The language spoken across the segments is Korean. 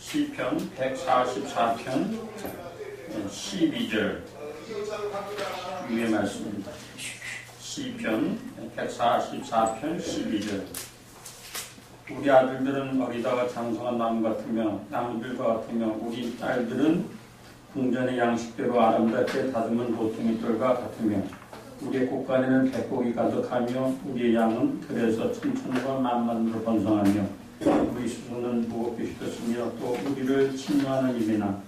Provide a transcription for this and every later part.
시편 144편 12절 위의 말씀입니다. 시편 144편 12절 우리 아들들은 어리다가 장성한 나무 같으며 나무들과 같으며 우리 딸들은 궁전의 양식대로 아름답게 다듬은 보통이 뜰과 같으며 우리의 곳간에는 백곡이 가득하며 우리의 양은 들에서 천천과 만만으로 번성하며 우리 수소는 무겁게 휘었으며 또 우리를 침노하는 일이나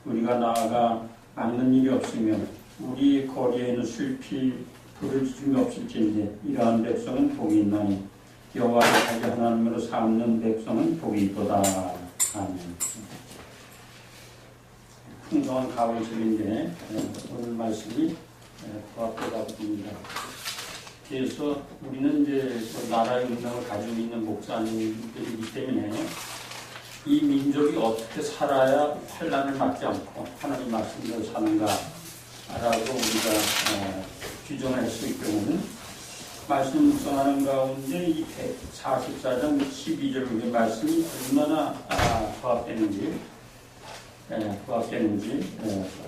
우리가 나아가 앉는 일이 없으며 우리 거리에는 슬피 부르짖음이 없을진데 이러한 백성은 복이 있나니 여호와를 자기 하나님으로 삼는 백성은 복이 있도다. 아멘. 풍성한 가을철인데 오늘 말씀이 부합되다 보입니다. 그래서 우리는 이제 나라의 운명을 가지고 있는 목사님들이기 때문에 이 민족이 어떻게 살아야 환난을 맞지 않고 하나님 말씀대로 사는가라고 우리가 규정할 수 있다면 말씀 묵상하는 가운데 이 144장 12절의 말씀이 얼마나 부합되는지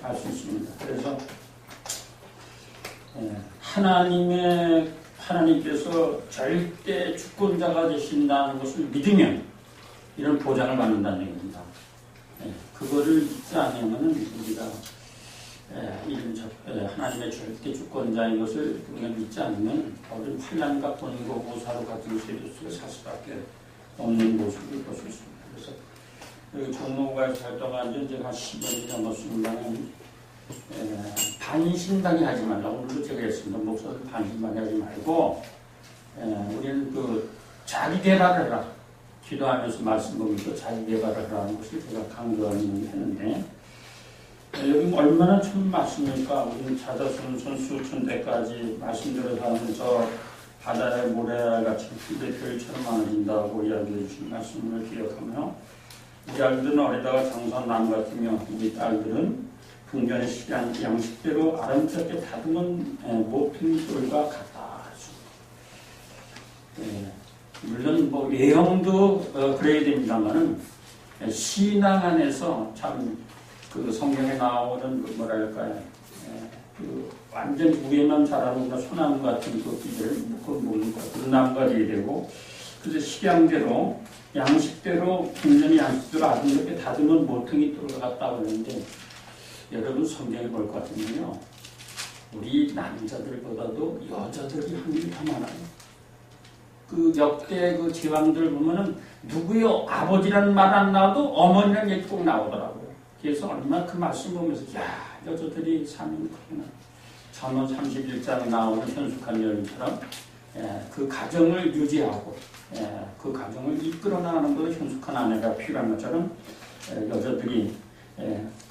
알 수 있습니다. 그래서 하나님께서 절대 주권자가 되신다는 것을 믿으면 이런 보장을 받는다는 얘기입니다. 그거를 믿지 않으면 우리가 하나님의 절대 주권자인 것을 우리가 믿지 않으면 어떤 환난과 번고 모사로 같은 세대 속에 살 수밖에 없는 모습을 볼 수 있습니다. 그래서 여기 종로구에서 활동한 지 제가 10년이 넘었습니다만 반신반의 하지 말라. 오늘도 제가 했습니다. 목사들 반신반의 하지 말고 우리는 자기 개발을 해라. 기도하면서 말씀 보면서 자기 개발을 하라는 것을 제가 강조하는 했는데 여기 얼마나 참 말씀입니까? 우리는 자자손손 수천대까지 말씀대로 사는 저 바다의 모래같이 푸대 별처럼 많아진다고 이야기해 주신 말씀을 기억하며 우리 아들들은 어리다가 장성한 나무 같으며 우리 딸들은 궁전의 양식대로 아름답게 다듬은 모퉁이 돌과 같다. 물론 외형도 그래야 됩니다만은 신앙 안에서 참 그 성경에 나오는 완전 위에만 자라는 소나무 같은 그 비를 그 나무가 되어야 되고 그래서 식양대로 양식대로 궁전의 양식대로 아름답게 다듬은 모퉁이 돌과 같다고 그러는데 여러분 성경에 볼 것 같으면요 우리 남자들보다도 여자들이 확률이 더 많아요. 그 역대 그 제왕들 보면은 누구요 아버지라는 말 안 나와도 어머니라는 얘기 꼭 나오더라고요. 그래서 얼마나 그 말씀 보면서 야 여자들이 사는 크구나. 잠언 31장에 나오는 현숙한 여인처럼 그 가정을 유지하고 그 가정을 이끌어 나가는 것도 현숙한 아내가 필요한 것처럼 여자들이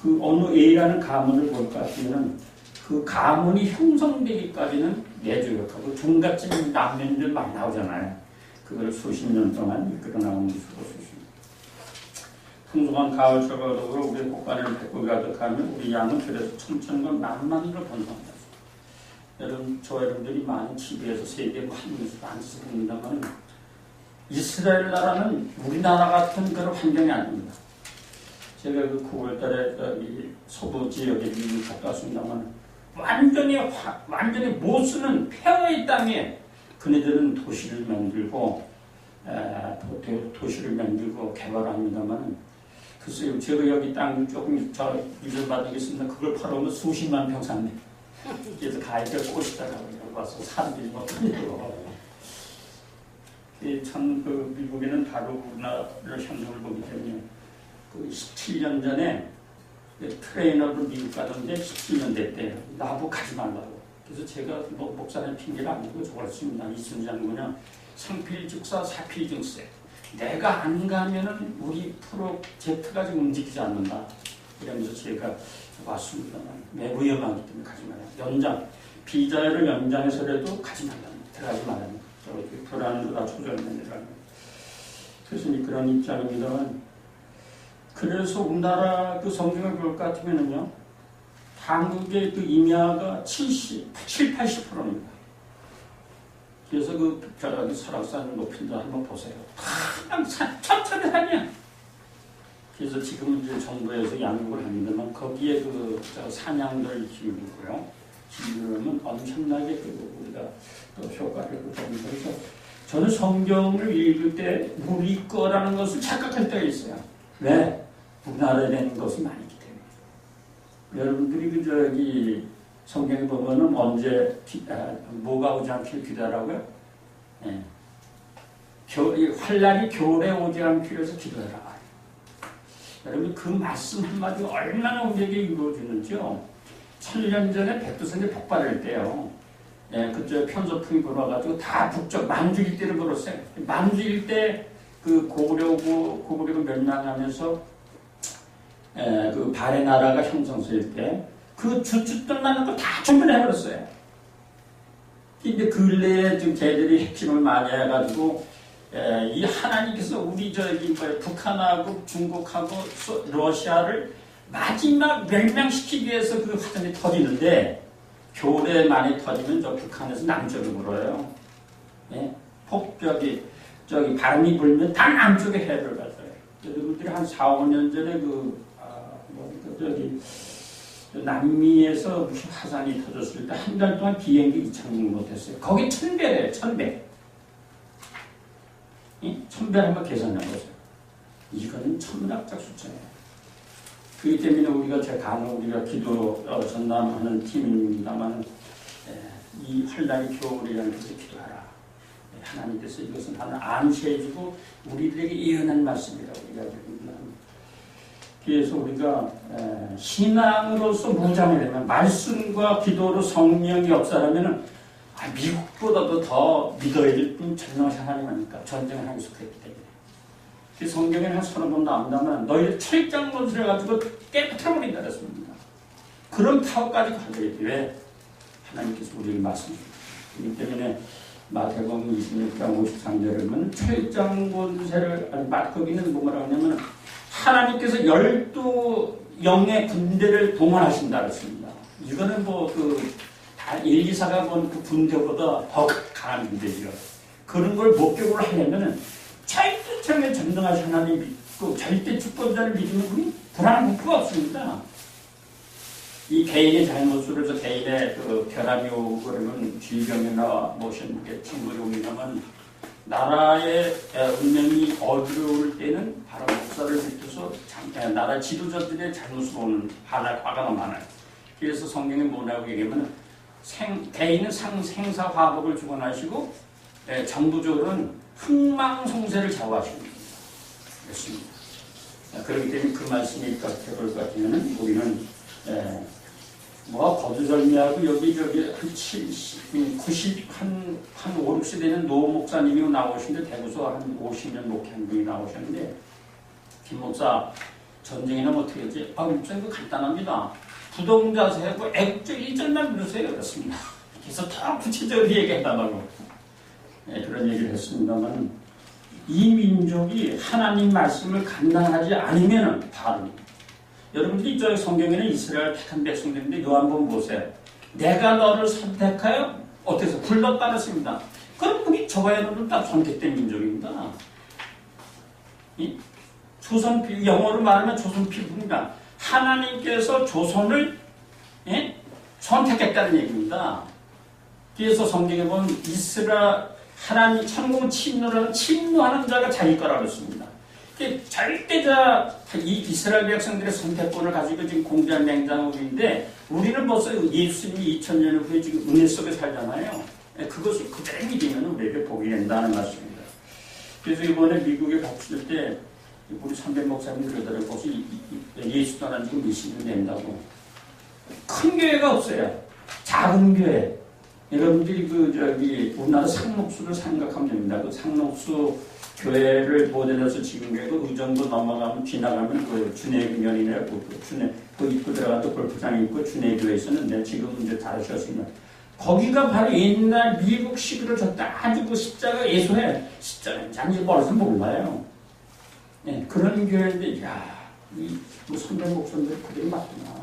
그 어느 A라는 가문을 볼 것 같으면 그 가문이 형성되기까지는 내조력하고 종갓집 남매들 많이 나오잖아요. 그걸 수십 년 동안 이끌어 나가는 것을 볼 수 있습니다. 풍성한 가을철과 더불어 우리의 곳간에는 백곡이 가득하며 우리 양은 들에서 천천과 만만으로 번성한다. 여러분, 여러분들이 많은 TV에서 세계 환경에서 많이 듣습니다만 이스라엘 나라는 우리나라 같은 그런 환경이 아닙니다. 제가 그 9월달에 서부 지역에 미국 갔다 왔습니다만 완전히 못 쓰는 폐허의 땅에 그네들은 도시를 만들고 개발합니다만 글쎄요 제가 여기 땅 조금 이전받은 게 있습니다. 그걸 팔아오면 수십만 평 샀네. 그래서 가위가 꼬시다가 여기 와서 사람들이 못하더라고요. 참 그 미국에는 바로 우리나라를 현상을 보기 때문에 그 17년 전에 트레이너로 미국 가던데 17년 됐대요. 나보고 가지 말라고. 그래서 제가 목사님 핑계를 안 대고 좋았습니다. 이순 장군은 상필즉사 사필증세. 내가 안 가면은 우리 프로젝트가 지금 움직이지 않는다. 이러면서 제가 왔습니다만 매우 위험하기 때문에 가지 말아요. 연장 비자를 연장해서라도 가지 말라는 들어가지 말라는 불안도 다 조절해내라는. 그래서 그런 입장입니다만. 그래서 우리나라 그 성경을 볼 것 같으면은요, 한국의 그 임야가 80%입니다. 그래서 설악산 높이도 한번 보세요. 다 천천히 산이야. 그래서 지금 이제 정부에서 양육을 합니다만 거기에 저 사냥들 키우고요. 지금은 엄청나게 우리가 또 효과를 보면서 그래서 저는 성경을 읽을 때 우리 거라는 것을 착각할 때가 있어요. 왜? 우리나라에 된 것이 많기 때문에. 여러분들이 저기 성경에 보면은 언제 뭐가 오지 않길 기도하라고요? 네. 환란이 겨울에 오지 않기 위해서 기도해라. 여러분 그 말씀 한마디가 얼마나 우리에게 이루어지는지요. 1000년 전에 백두산이 폭발할 때요. 예, 그저 편서풍이 불어가지고 다 북쪽 만주 일대를 불었어요. 만주 일대 그 고구려가 멸망하면서 그 발해 나라가 형성될 때 그 주춧돌 나는 거 다 전멸해버렸어요. 근데 근래에 지금 걔들이 핵심을 많이 해가지고 이 하나님께서 우리 북한하고 중국하고 러시아를 마지막 멸망시키기 위해서 그 화전이 터지는데 겨울에 많이 터지면 저 북한에서 남쪽으로 불어요. 예? 바람이 불면 다 남쪽에 해를 받아요. 여러분들이 한 4, 5년 전에 남미에서 무슨 화산이 터졌을 때 한 달 동안 비행기 이착륙 못했어요. 거기 1000배래요. 1000배. 1000배 한번 계산해보세요. 이거는 천문학적 숫자예요. 그렇기 때문에 우리가 기도 전담하는 팀입니다만 이 환란이 겨울이라는 것을 기도하라. 하나님께서 이것은 하나 안시해주고 우리들에게 예언한 말씀이라고 우리가 드립니다. 그래서 우리가 신앙으로서 무장이 되면 말씀과 기도로 성령이 역사하면 미국보다도 더 믿어야 될 분 전능하신 하나님 아닙니까? 전쟁을 하기 속했기 때문에. 그 성경에는 한 서너 번 나온다면 너희들 철장론을 해가지고 깨끗해버린다 그랬습니다. 그런 파워까지 가져야 돼. 왜? 하나님께서 우리에게 말씀하십니다. 그렇기 때문에 마태복음 26장 53절에 보면 철장권세를 거기는 뭐라고 하냐면 하나님께서 12영의 군대를 동원하신다 그랬습니다. 이거는 일기사가 본 그 군대보다 더 강한 군대죠. 그런 걸 목격을 하려면 절대적인 전능하신 하나님 믿고 절대 주권자를 믿는 분이 불안한 것가 없습니다. 이 개인의 잘못으로 개인의 결함이 오고 그러면 질병이나 친구이 오면 나라의 운명이 어려울 때는 바로 목사를 비롯해서 나라 지도자들의 잘못으로 오는 화가 너무 많아요. 그래서 성경에 뭐라고 얘기하면 개인은 생사화복을 주관하시고 정부적으로는 흥망성쇠를 좌우하십니다. 그렇습니다. 그렇기 때문에 그 말씀이 입각해 볼 것 같으면 우리는 거두절미하고 여기저기 한 5, 6세 되는 노 목사님이 나오시는데 대구서 한 50년 목회한 분이 나오셨는데 김 목사 전쟁이나 어떻게 하지? 목사님 이거 간단합니다. 부동자세하고 애국적 1절만 누르세요. 그렇습니다. 그래서 더 구체적으로 얘기했다고 그런 얘기를 했습니다만 이 민족이 하나님 말씀을 감당하지 않으면 바로 여러분들이 저 성경에는 이스라엘 택한 백성들인데 요 한번 보세요. 내가 너를 선택하여 어떻게 해서 불렀다 그랬습니다. 그럼 우리 저와야는 다 선택된 민족입니다. 영어로 말하면 조선 피부입니다. 하나님께서 조선을 선택했다는 얘기입니다. 그래서 성경에 보면 하나님 천국은 침노하는 자가 자기 거라고 했습니다. 절대자 이스라엘 백성들의 선택권을 가지고 지금 공개한 맹장국인데 우리는 벌써 예수님이 2000년 후에 지금 은혜 속에 살잖아요. 그것을 그대로 믿으면 우리에게 복이 된다는 말씀입니다. 그래서 이번에 미국에 갔을 때 우리 선배 목사님이 그러더라고요. 혹시 예수 떠난 지금 몇십 년 된다고. 큰 교회가 없어요. 작은 교회. 여러분들이 우리나라 상록수를 생각하면 됩니다. 그 상록수 교회를 모델해서 지금 의정부 넘어가면 지나가면 준혜교면이나 그 입구 들어가도 골프장이 있고 준혜교회 있었는데 지금은 이제 다르셨습니다. 거기가 바로 옛날 미국식으로 아주 십자가 예수에 십자가인지 아닌지 멀어서 몰라요. 그런 교회인데 선배 목사님들 그들이 맞구나.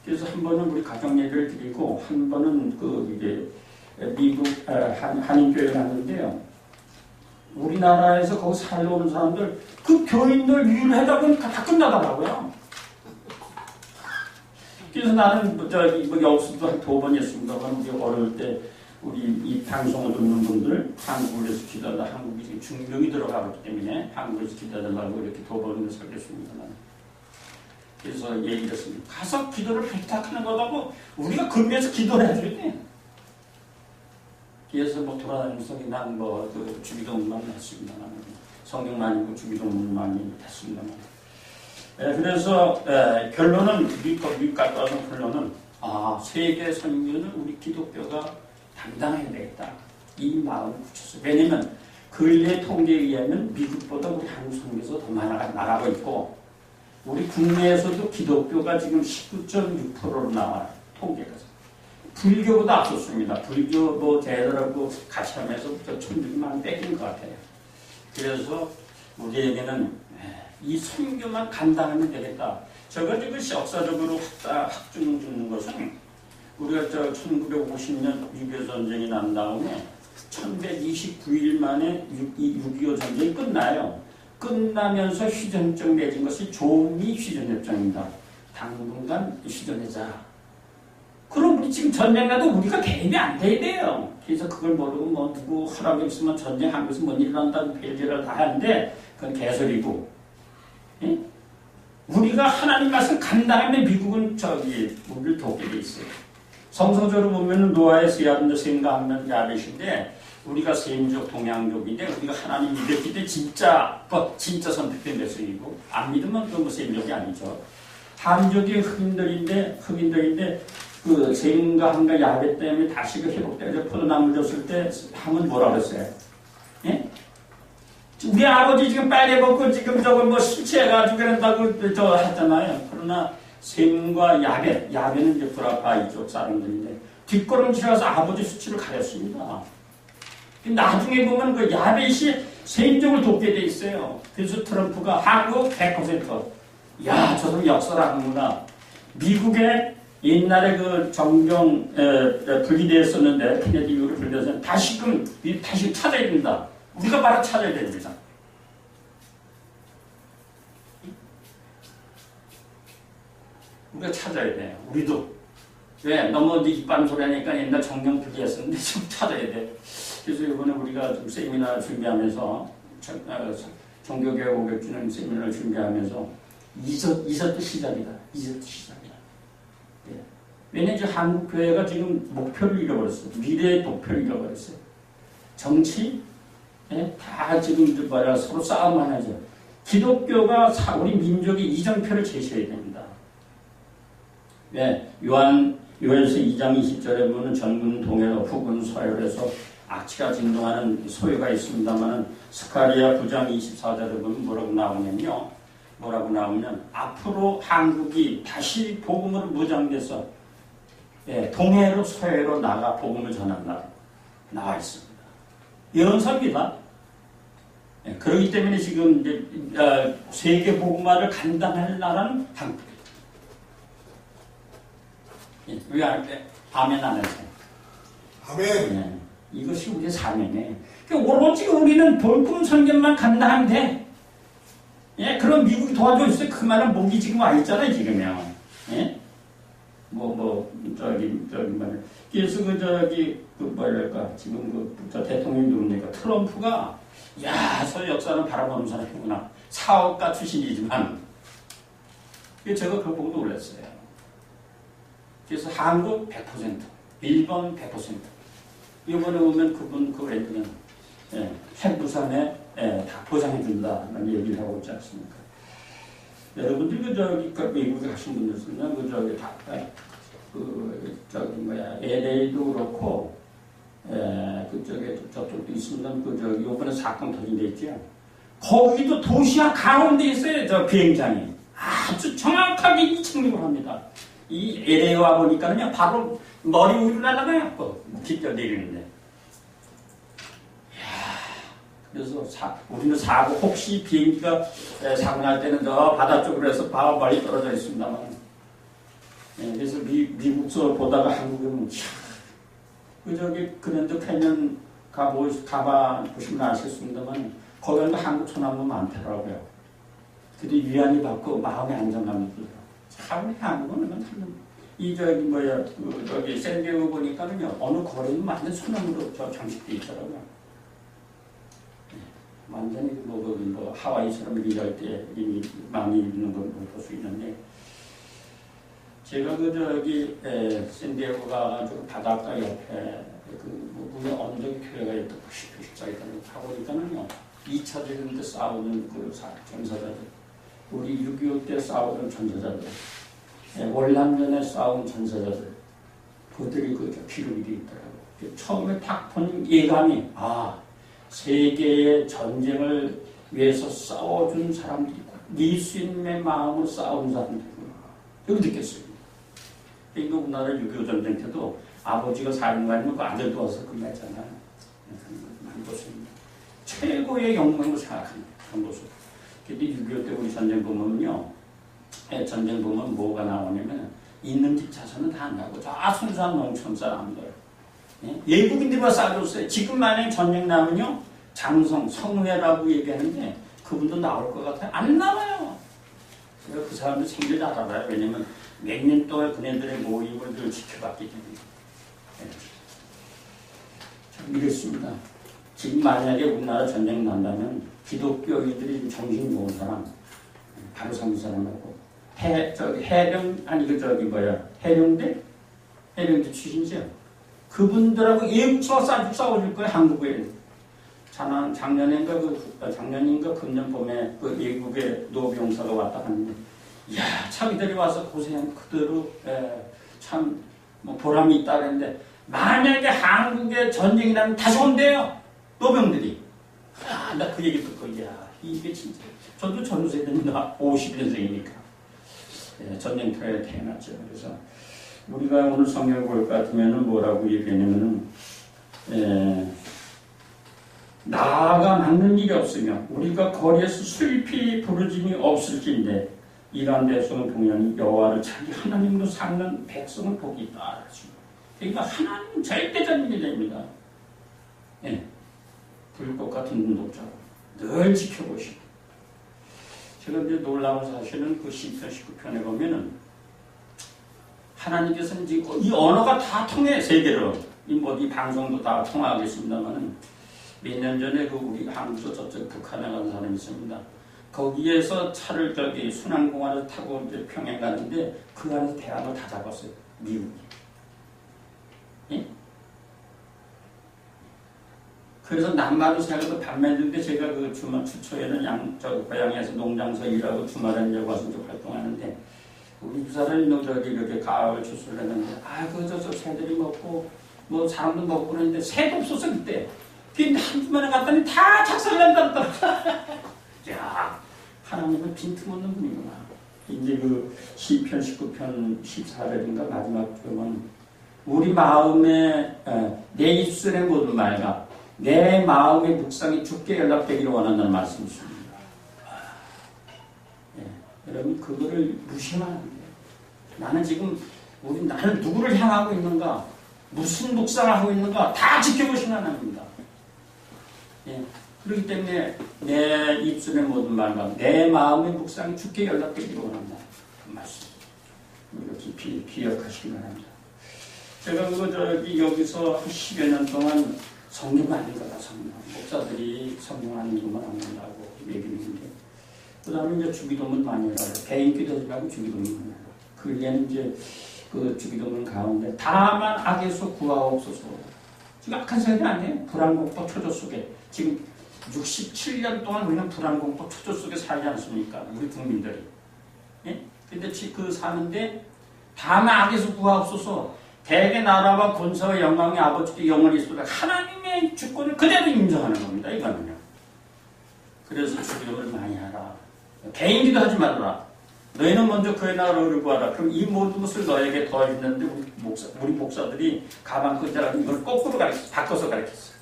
그래서 한 번은 우리 가정 얘기를 드리고 한 번은 미국 한인교회를 하는데요. 우리나라에서 거기 살러 오는 사람들 그 교인들 위로하다 보면 다 끝나더라고요. 그래서 나는 여수도 한 2번 했습니다만 우리 어려울 때 우리 이 방송을 듣는 분들 한국에서 기도하다 한국이 지금 중병이 들어가기 때문에 한국에서 기도하달라고 이렇게 2번을 설교했습니다. 그래서 얘기를 했습니다. 가서 기도를 부탁하는 거라고 우리가 근면에서 기도를 해줘야 돼. 그래서 뭐 돌아다니면서 난 그 주기도문만 했습니다. 성경 많이 읽고 주기도문 많이 했습니다만. 그래서 결론은 미국 갔다 와서 결론은 세계 선교는 우리 기독교가 담당해야 되겠다. 이 마음을 굳혔어요. 왜냐면 근래 통계에 의하면 미국보다 우리 한국 선교에서 더 나가고 있고 우리 국내에서도 기독교가 지금 19.6%로 나와요. 통계가. 불교보다 앞섰습니다. 불교 대들하고 같이 하면서 천국이 많이 뺏긴 것 같아요. 그래서 우리에게는 이 선교만 감당하면 되겠다. 저거 역사적으로 확증 주는 것은 우리가 1950년 6.25 전쟁이 난 다음에 1129일 만에 6.25 전쟁이 끝나요. 끝나면서 휴전협정 맺은 것이 조미 휴전협정입니다. 당분간 휴전하자. 그럼 우리 지금 전쟁 나도 우리가 개입이 안 돼야 돼요. 그래서 그걸 모르고 누구 허락이 없으면 전쟁 한국에서 뭔 일 난다는 별짓을 다 하는데 그건 개소리고. 예? 우리가 하나님 말씀 감당하면 미국은 우리를 돕게 돼 있어요. 성서적으로 보면 노아의 세아름도 생각하면 야벳인데 우리가 세미족 동양족인데 우리가 하나님 믿었기 때문에 진짜 선택된 백성이고 안 믿으면 그건 세미족이 아니죠. 함족이 흑인들인데 그 셈과 함과 야벳 때문에 다시 그 회복되어서 포도나무 줬을 때 함은 뭐라 그랬어요? 예? 우리 아버지 지금 빨개 벗고 지금 실체해가지고 그런다고 했잖아요. 그러나 셈과 야벳은 이제 브라파 이쪽 사람들인데 뒷걸음질 가서 아버지 수치를 가렸습니다. 나중에 보면 그 야벳이 셈족을 돕게 돼 있어요. 그래서 트럼프가 한국 100%. 야, 저 사람 역사를 하는구나. 미국에 옛날에 그 정경 분리되었었는데 케네디 이후로 분리돼서 다시 찾아야 된다. 우리가 바로 찾아야 됩니다. 우리가 찾아야 돼요. 우리도. 왜? 너무 이딴 소리 하니까 옛날 정경 분리했었는데 좀 찾아야 돼. 그래서 이번에 우리가 좀 세미나 준비하면서 종교개혁 500주년 세미나를 준비하면서 이것도 시작이다. 예. 왜냐면 이제 한국 교회가 지금 목표를 잃어버렸어요. 미래의 목표를 잃어버렸어요. 정치, 다 지금 서로 싸움만 하죠. 기독교가 우리 민족의 이정표를 제시해야 됩니다. 왜? 요한서 2장 20절에 보면 전군 동해로 북은 서열에서 악취가 진동하는 소유가 있습니다만 스가랴 9장 24절에 보면 뭐라고 나오면 앞으로 한국이 다시 복음으로 무장돼서 동해로 서해로 나가 복음을 전한다. 나와 있습니다. 예언서입니다. 그렇기 때문에 지금 이제 세계 복음화를 감당할 나라는 한국입니다. 왜 아멘 안 하세요? 아멘. 이것이 우리의 사명이에요. 그러니까 오로지 우리는 복음 선견만 감당하면 돼. 그럼 미국이 도와줘 있어요. 그 말은 목이 지금 와 있잖아요, 지금요. 말을. 그래서 지금 대통령이 누굽니까? 트럼프가, 저 역사는 바라보는 사람이구나. 사업가 출신이지만, 제가 그걸 보고 놀랐어요. 그래서 한국 100%, 일본 100%. 이번에 오면 그 렌트는, 핵부산에 다 보장해준다는 얘기를 하고 있지 않습니까? 여러분들 미국에 가신 분들은 LA도 그렇고 저쪽도 있습니다. 이번에 사건 터진 데 있죠. 거기도 도시와 가운데 있어요. 저 비행장이 아주 정확하게 착륙을 합니다. 이 LA 와 보니까는요 바로 머리 위로 날아가요. 직접 내리는데. 그래서 우리는 혹시 비행기가 사고 날 때는 저 바다 쪽으로 해서 멀리 떨어져 있습니다만. 그래서 미국서 보다가 한국에 오면, 그랜드 캐년 가보시면 아시겠습니다만 거기는 한국 소나무 많더라고요. 근데 위안이 받고 마음의 안정감이 들어요. 참 한국은 참 저기 샌디에고 보니까는요 어느 거리는 완전 소나무로 장식돼 있더라고요. 완전히 뭐 하와이처럼 일할 때 이미 많이 있는 걸 볼 수 있는데 제가 저기 샌디에고 가가지고 바닷가 옆에 물에 언덕이 표가 있고 표식자가 있다는 거 가보니까는요 2차 대전 때 싸우는 전사자들, 우리 6.25 때 싸우던 전사자들, 월남전에 싸운 전사자들, 그들이 기록이 되어 있더라고요. 처음에 딱 본 예감이 세계의 전쟁을 위해서 싸워준 사람들이 있고 니스인의 마음으로 싸운 사람들이구나. 여기 느꼈어요. 그러니까 우리나라 6.25 전쟁 때도 아버지가 사령관이면 그 아들도 와서 끝냈잖아요. 많이 보십니다. 최고의 영광으로 생각합니다. 그런 모습. 근데 6.25 때 우리 전쟁 보면요. 전쟁 보면 뭐가 나오냐면 있는 집 자산은 다 안 나고 저 순수한 농촌 사람들. 예국인들이 와서 싸줬어요. 지금 만약에 전쟁 나면요. 장성, 성회라고 얘기하는데 그분도 나올 것 같아요. 안 나와요. 제가 그 사람들 생길 잘 알아요. 왜냐면 몇 년 동안 그네들의 모임을 늘 지켜봤기 때문에. 참 이렇습니다. 지금 만약에 우리나라 전쟁 난다면 기독교인들이 정신 좋은 사람, 바로 섬 사람하고 해병대 출신이죠. 그분들하고 예국처럼 싸워줄 거예요. 한국에. 작년인가 금년 봄에 그 예국의 노병사가 왔다 갔는데 참 이들이 와서 고생한 그대로 참 보람이 있다 그랬는데 만약에 한국에 전쟁이 나면 다시 온대요. 노병들이. 나 그 얘기 듣고 이게 진짜 저도 전세대입니다. 50년생이니까 전쟁터에 태어났죠. 그래서 우리가 오늘 성경을 볼 것 같으면 뭐라고 얘기하냐면은 나아가 막는 일이 없으며 우리가 거리에서 슬피 부르짐이 없을진데 이러한 백성은 동양이 여호와를 자기 하나님으로 삼는 백성은 복이 있다. 그러니까 하나님 절대적인 일입니다. 불꽃 같은 눈독자로 늘 지켜보시고 제가 이제 놀라운 사실은 그 시편 19편에 보면은 하나님께서는 지금 이 언어가 다 통해 세계로 이 방송도 다 통하겠습니다만은 몇 년 전에 우리 한국에서 저쪽 북한에 간 사람이 있습니다. 거기에서 차를 순환공항을 타고 이제 평양 가는데 그 안에서 대안을 다 잡았어요. 미국이. 그래서 남마도 생각해서 반면인데 제가 그 주말 추초에는 고향에서 농장에서 일하고 주말에 이제 와서 활동하는데 우리 부사를 이렇게 가을 추수를 했는데 저 새들이 먹고 사람도 먹고 그러는데 새도 없었어 그때. 근데 한 주만에 갔더니 다 작살난다. 야, 하나님은 빈틈없는 분이구나. 이제 그 시편 19편 14절인가 마지막 보면 우리 마음에 내 입술의 모든 말과 내 마음의 묵상이 주께 연락되기를 원한다는 말씀이 있습니다. 여러분 그거를 무시하면 안 돼요. 나는 지금 나는 누구를 향하고 있는가, 무슨 묵상을 하고 있는가 다 지켜보시는 하나님입니다. 그렇기 때문에 내 입술의 모든 말과 내 마음의 묵상이 주께 연락되기를 원한다. 그 말씀. 이렇게 기억하시기 바랍니다. 제가 여기서 한 10여 년 동안 성령 아닌 거다, 성령. 목사들이 성령 아닌 것만 안 된다고 얘기했는데, 그 다음에 이제 주기도문 많이 해라. 개인 기도지 말고 주기도문 많이 해라. 그게는 이제 그 주기도문 가운데, 다만 악에서 구하옵소서. 지금 악한 세대 아니에요? 불안공포 초조 속에. 지금 67년 동안 우리는 불안공포 초조 속에 살지 않습니까? 우리 국민들이. 근데 그 사는데, 다만 악에서 구하옵소서. 대개 나라와 권세와 영광의 아버지께 영원히 있으라. 하나님의 주권을 그대로 인정하는 겁니다. 이거는요. 그래서 주기도를 많이 하라. 개인기도 하지 말아라. 너희는 먼저 그의 나라를 구하라. 그럼 이 모든 것을 너에게 더해주는데 우리 목사들이 가방 끈자라고 이걸 거꾸로 바꿔서 가르쳤어요.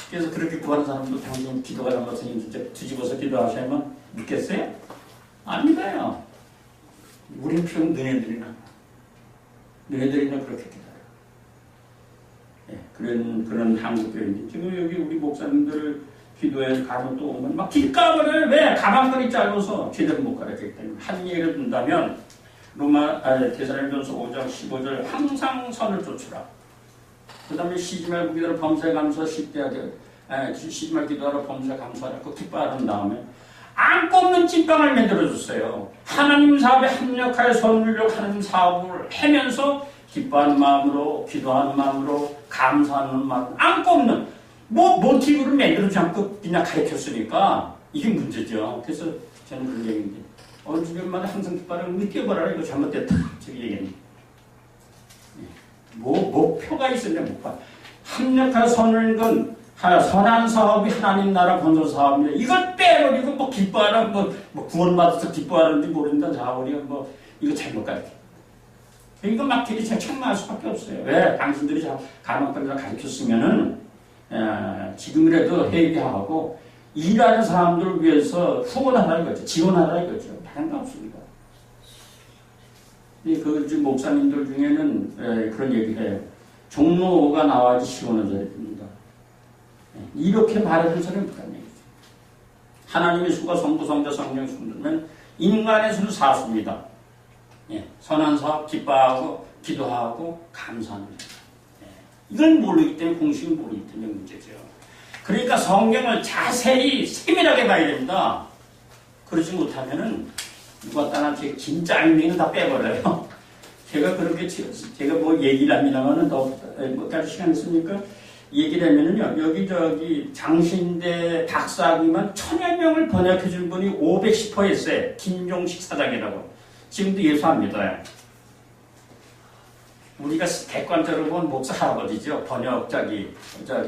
그래서 그렇게 구하는 사람도 당신 기도가 잘못해서 진짜 뒤집어서 기도하시면 믿겠어요? 안 믿어요. 우린 필요는 너희들이나 그렇게 기다려요. 그런 한국교회인데 지금 여기 우리 목사님들 기도에 가면 또 오면 막 길가버려요. 왜? 가방끈이 짧아서 제대로 못 가르치기 때문에. 한 예를 든다면 데살로니가전서 5장 15절 항상 선을 쫓으라. 그 다음에 쉬지 말고 기도하라 범사에 감사 쉬지 말고 기도하라 범사에 감사하라. 그 기뻐하는 다음에 안고 없는 찐빵을 만들어줬어요. 하나님 사업에 합력하여 선물로 하는 사업을 하면서 기뻐하는 마음으로 기도하는 마음으로 감사하는 마음으로 안고 없는 모티브를 만들어주지 않고 그냥 가르쳤으니까 이게 문제죠. 그래서 저는 그런 얘기인데 어느 주변마다 항상 깃발을 느껴봐라. 이거 잘못됐다. 저기 얘기했는데 목표가 있었는데 목표. 합력하여 선을 건 선한 사업이 하나님 나라 건설 사업입니다. 이걸 빼버리고 기뻐하라 구원받아서 기뻐하는지 모른다 자원이 이거 잘못 가르쳐. 이거 막 되게 책망할 수밖에 없어요. 왜? 당신들이 가만히 가르쳤으면은 지금이라도 회개하고 일하는 사람들을 위해서 후원하라 이거죠. 지원하라 이거죠. 다른 거 없습니다. 그 목사님들 중에는 그런 얘기를 해요. 종로가 나와야지 시원해져야 됩니다. 이렇게 말해준 사람이 없다는 얘기죠. 하나님의 수가 성부, 성자, 성령, 성도면 인간의 수는 사수입니다. 선한 사업, 기뻐하고 기도하고 감사하는 거예요. 이걸 모르기 때문에 공식을 모르기 때문에 문제죠. 그러니까 성경을 자세히 세밀하게 봐야 됩니다. 그러지 못하면은 누가 따나 제 진짜 알맹이는 다 빼버려요. 제가 그렇게 제가 얘기를 합니다만은 뭐까지 시간 있습니까? 얘기를 하면은요 여기저기 장신대 박사학위만 1000여 명을 번역해 준 분이 510호 했어요. 김종식 사장이라고. 지금도 예수합니다. 우리가 객관적으로 본 목사 할아버지죠.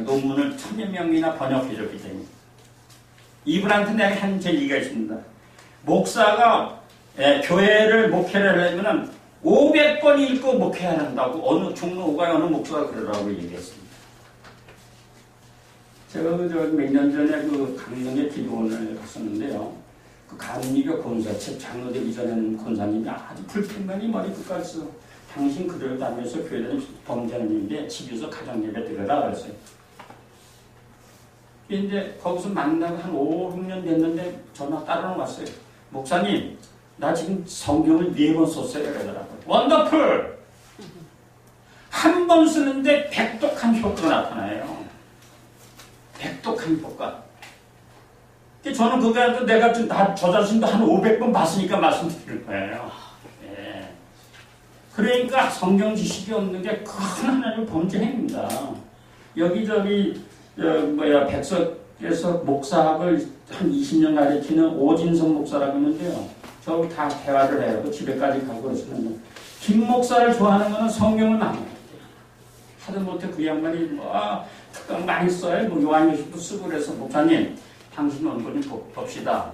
논문을 1000여 명이나 번역해줬기 때문에. 이분한테 내가 한 제의가 있습니다. 목사가 교회를 목회를 하려면 500번 읽고 목회해야 한다고 어느 종로가 어느 목사가 그러라고 얘기했습니다. 제가 몇 년 전에 강릉에 기도원을 갔었는데요. 그 감리교 권사책 장로되기 전에는 권사님이 아주 불평만이 머리 끝까지 써. 당신 그대로 다니면서 교회 다니면서 범죄하는데 집에서 가정예배 드려라 그랬어요. 근데 거기서 만나고 한 5, 6년 됐는데 전화 따로 왔어요. 목사님, 나 지금 성경을 4번 썼어요. 그러더라고요. 원더풀! 한 번 쓰는데 백독한 효과가 나타나요. 백독한 효과. 저는 그거 내가 저 자신도 한 500번 봤으니까 말씀드릴 거예요. 그러니까 성경 지식이 없는 게 큰 하나님의 범죄 행위입니다. 여기저기 백석에서 목사학을 한 20년 가르치는 오진성 목사라고 있는데요. 저 다 대화를 해요. 집에까지 가고 그러시는데 김 목사를 좋아하는 거는 성경을 많이 해요. 하다못해 그 양반이 특강 많이 써요. 요한계시도 쓰고 그래서 목사님 당신 원고를 봅시다.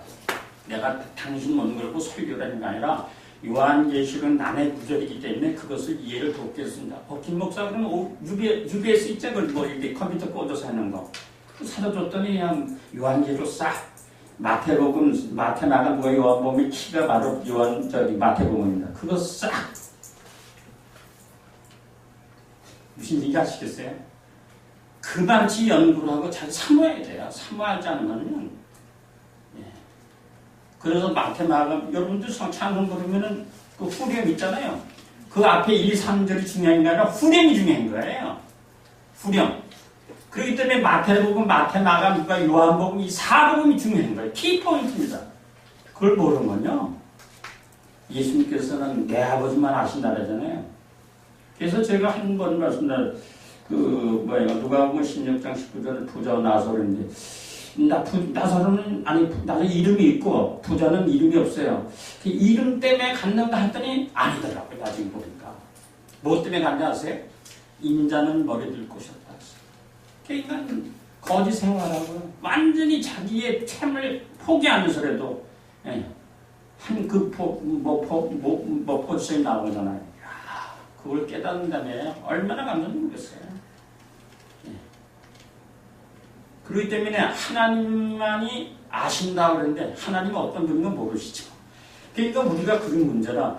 내가 당신 원고를 설교를 하는 게 아니라 요한계시록은 남의 구절이기 때문에 그것을 이해를 돕겠습니다. 김 목사 그러면 UBS 있죠? 이렇게 컴퓨터 꽂아서 하는 거. 사다 줬더니 그냥 요한계시록 싹 마태복음, 마태마가 요한복음의 키가 바로 마태복음입니다. 그거 싹 무슨 얘기 아시겠어요? 그만치 연구를 하고 잘 사모해야 돼요. 사모하지 않으면 그래서 마태마가 여러분들 창문 보면은 그 후렴 있잖아요. 그 앞에 1, 3절이 중요한 게 아니라 후렴이 중요한 거예요. 후렴. 그렇기 때문에 마태복음, 마태마가, 요한복음 이 4복음이 중요한 거예요. 키포인트입니다. 그걸 모르면요. 예수님께서는 내 아버지만 아신다잖아요. 그래서 제가 한 번 말씀드린 누가복음 16장 19절은 부자와 나사로인데 나사로는 이름이 있고 부자는 이름이 없어요. 그 이름 때문에 갔는가 했더니 아니더라고요. 나중에 보니까. 뭐 때문에 갔냐 아세요? 인자는 머리들 꼬셨다. 그러니까 거짓 생활하고 완전히 자기의 템을 포기하면서라도 한 포지션이 나오잖아요. 그걸 깨닫는 다음에 얼마나 감사한지 모르겠어요. 그렇기 때문에 하나님만이 아신다고 그러는데 하나님은 어떤 분인가 모르시죠. 그러니까 우리가 그게 문제라.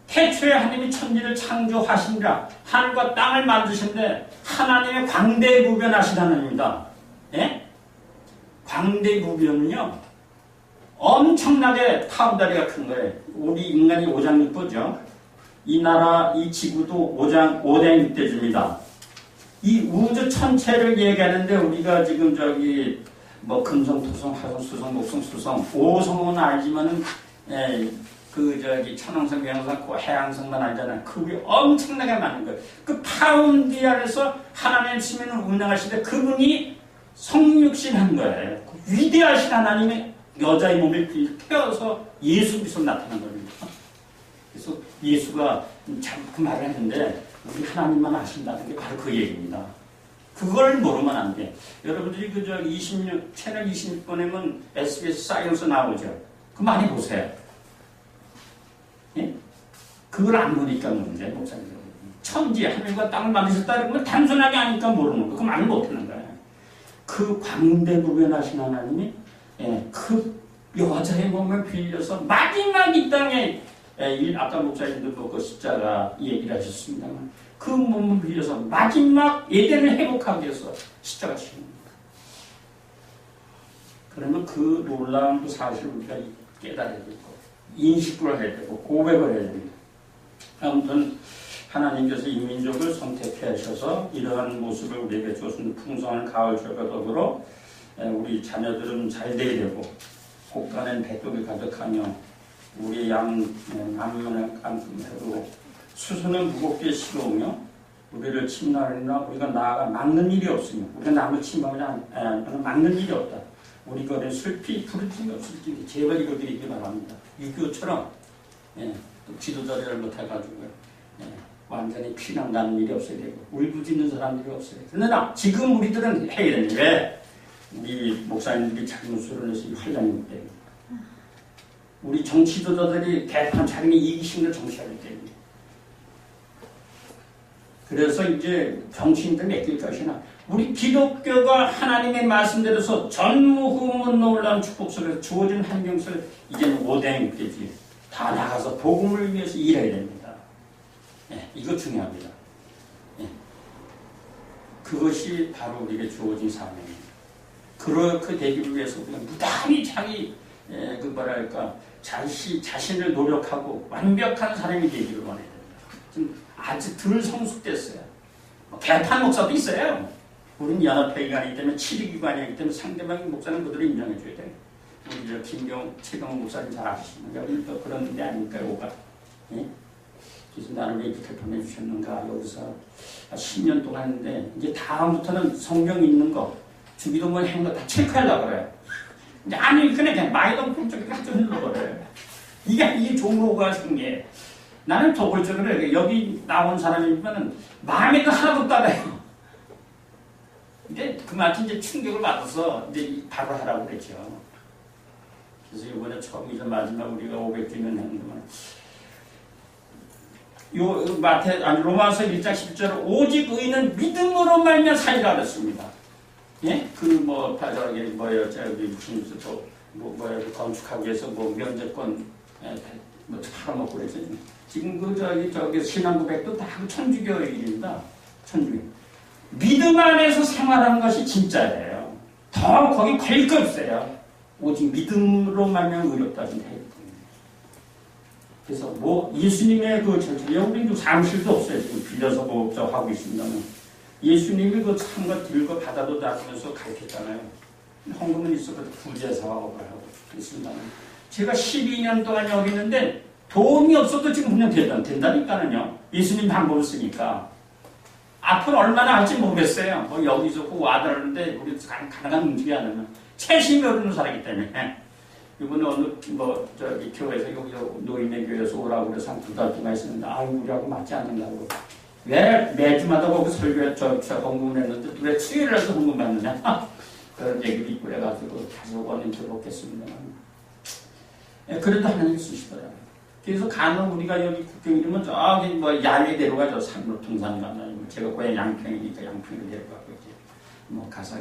태초에 하나님이 천지를 창조하시니라 하늘과 땅을 만드신데 하나님의 광대무변하신 하나님입니다. 예? 광대무변은요 엄청나게 타우다리가 큰 거예요. 우리 인간이 오장육부죠. 이 나라, 이 지구도 오장육대주입니다. 이 우주 전체를 얘기하는데 우리가 지금 저기 뭐 금성, 토성, 화성, 수성, 목성, 수성, 오성은 알지만은 그 저기 천왕성, 명성, 그 해왕성만 알잖아요. 그게 엄청나게 많은 거예요. 그 파운드 안에서 하나님의 시민을 운영하시는데 그분이 성육신한 거예요. 그 위대하신 하나님의 여자의 몸에 태어서 예수 그리스도 나타난 겁니다. 그래서 예수가 참 그 말을 했는데 우리 하나님만 아신다는 게 바로 그 얘기입니다. 그걸 모르면 안 돼. 여러분들이 그저 26 채널 26번에면 SBS 사이언스 나오죠. 그거 많이 보세요. 예? 그걸 안 보니까 문제, 목사님. 천지 하늘과 땅을 만드셨다는 건 단순하게 아니까 모르는 거. 그 말을 못하는 거예요. 그 광대무변하신 하나님이 그 여자의 몸을 빌려서 마지막 이 땅에 아까 목사님도 그 십자가 얘기를 하셨습니다만 그 몸을 빌려서 마지막 예대를 회복하기 위해서 십자가 치는 겁니다. 그러면 그 놀라운 그 사실을 우리가 깨달아야 되고 인식을 해야 되고 고백을 해야 됩니다. 아무튼 하나님께서 이 민족을 선택해 하셔서 이러한 모습을 우리에게 주었습니다. 풍성한 가을철과 더불어 우리 자녀들은 잘 돼야 되고 곳간엔 백독이 가득하며 우리 양만을 깜깜해도 수수는 무겁게 실어오며 우리를 침략하느라 우리가 나아가 막는 일이 없으며 우리가 남을 침략하면 막는 일이 없다. 우리 거에 슬피 부르짐이 없을지 제발 이거 드리기 바랍니다. 6.25처럼 또 지도자를 못해가지고 완전히 피난 나는 일이 없어야 되고 울부짖는 사람들이 없어야 되고 그러나 지금 우리들은 해야 되는데 왜? 우리 목사님들이 작은 수를 내서 활량이기 때문에 우리 정치도자들이 개판 자기네 이기심을 정치하기 때문에 그래서 이제 정치인들 맡길 것이나 우리 기독교가 하나님의 말씀대로서 전무후무한 놀라운 축복 속에서 주어진 환경을 이제는 오대행까지 다 나가서 복음을 위해서 일해야 됩니다. 이거 중요합니다. 그것이 바로 우리에게 주어진 사명입니다. 그렇게 되기를 위해서 우리가 무단히 자기 자신을 노력하고 완벽한 사람이 되기를 원해야 됩니다. 지금 아직 덜 성숙됐어요. 개판 목사도 있어요. 우리는 연합회의관이기 때문에 치리기관이기 때문에 상대방의 목사는 그들을 인정해줘야 돼요. 우리 저 최경호 목사님 잘 아시는데 우리 또 그런 데 아닙니까 오가. 그래서 나를 왜 이렇게 보내주셨는가 여기서 10년 동안 했는데 이제 다음부터는 성경 읽는 거 주기도문 행거 다 체크하려고 그래요. 이제 아니 그냥 마이동 쪽에 깜짝 눌러버려요. 이게 종로가 생겨. 나는 도골적으로 그래. 여기 나온 사람이면은 마음에도 하나도 따라요. 이제 그만큼 이제 충격을 받아서 이제 바로 하라고 그랬죠. 그래서 이번에 처음이자 마지막 우리가 500주년 행동을 로마서 1장 10절 오직 의인은 믿음으로 말미암아 살리라 그랬습니다. 예? 건축하기 위해서 면제권 팔아먹고 그랬어요. 지금 저기 신앙고백도 다 천주교 일입니다. 천주교. 믿음 안에서 생활하는 것이 진짜예요. 더 거기 걸릴 거 없어요. 오직 믿음으로 말미암아 의롭다 진짜 해요. 그래서 예수님의 그 절차에 우리는 사무실도 없어요. 지금 빌려서 하고 있습니다만 예수님이 그 참과 들고 받아도 나누면서 가르쳤잖아요. 헌금은 있어도 구제사업을 하고 있습니다만 제가 12년 동안 여기 있는데 돈이 없어도 지금 그냥 된다니까는요. 예수님 방법을 쓰니까 앞으로 얼마나 할지 모르겠어요. 여기서 와달라는데 우리 가능한 움직이 안 하면 채심이 어려운 사람이기 때문에 이번에 어느 저기 교회에서 여기 노인의 교회에서 오라고 그래서 한 2달 동안 있었는데 우리하고 맞지 않는다고 왜 매주마다 거기 설교에 헌금을 했는데 왜 수요일에도 헌금 받느냐 그런 얘기를 있고 그래가지고 다시 원인 들어보겠습니다. 그래도 하나님 쓰시더라고요. 그래서 간혹 우리가 여기 국경이면 저기 야외 데려가죠. 산으로 등산 가나 제가 고향 양평이니까 양평으로 데려가고 이제 가서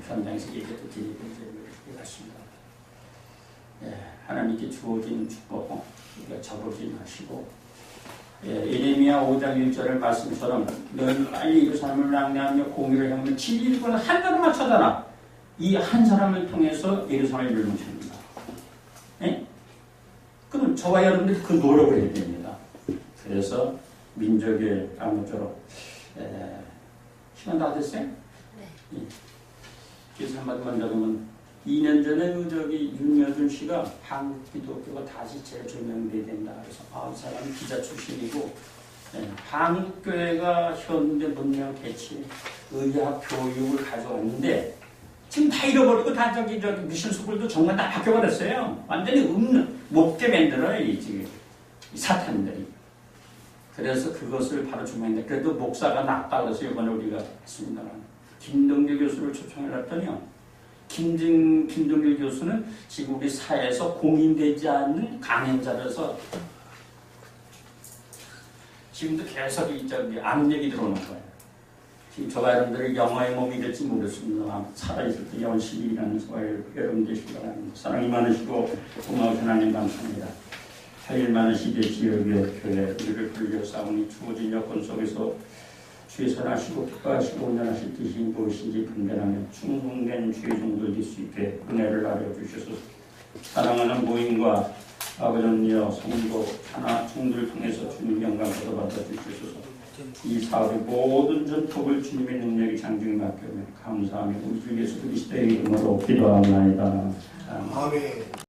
현장에서 얘기도 드리고 이제 갔습니다. 하나님께 주어진 축복 우리가 잡아진 하시고 예레미야 5장 1절의 말씀처럼 너희 빨리 예루살렘을 낭내하며 공의를 향하며 진리를 구하는 한 사람만 찾아라. 이 한 사람을 통해서 예루살렘을 멸망시킵니다. 예? 그럼 저와 여러분들이 그 노력을 해야 됩니다. 그래서 민족의 아무쪼록 시간 다 됐어요? 네. 예. 그래서 한마디만 적으면 2년 전에 윤여준 씨가 한국 기독교가 다시 재조명돼야 된다. 그래서 이 사람은 기자 출신이고 한국교회가 현대 문명 개체 의학 교육을 가져왔는데 지금 다 잃어버리고 다 저기 미션 스쿨도 정말 다 바뀌어버렸어요. 완전히 없는 못게 만들어요 지금 이 사탄들이. 그래서 그것을 바로 조명했는데 그래도 목사가 낫다 그래서 이번에 우리가 했습니다. 김동길 교수를 초청해놨더니요. 김동길 교수는 지금 우리 사회에서 공인되지 않는 강연자라서 지금도 계속 압력이 들어오는 거예요. 지금 저와 여러분들이 영화의 몸이 될지 모르겠습니다. 살아있을 때 열심히 일하는 저와 여러분 되시기 바랍니다. 사랑이 많으시고 고마우신 하나님 감사합니다. 할 일 많으시되 지역의 교회 우리를 불려 싸우니 주어진 여건 속에서 주의 선하시고 기뻐하시고 온전하실 뜻이 무엇인지 분별하며 충성된 주의 종들 될 수 있게 은혜를 알려주셔서 사랑하는 모임과 아버지여 성도 하나 종들 통해서 주님 영광 받아 주셔서 이 사업의 모든 전폭을 주님의 능력이 장중에 맡겨며 감사하며 우리 주 예수 그리스도의 이름으로 기도하옵나이다. 아멘.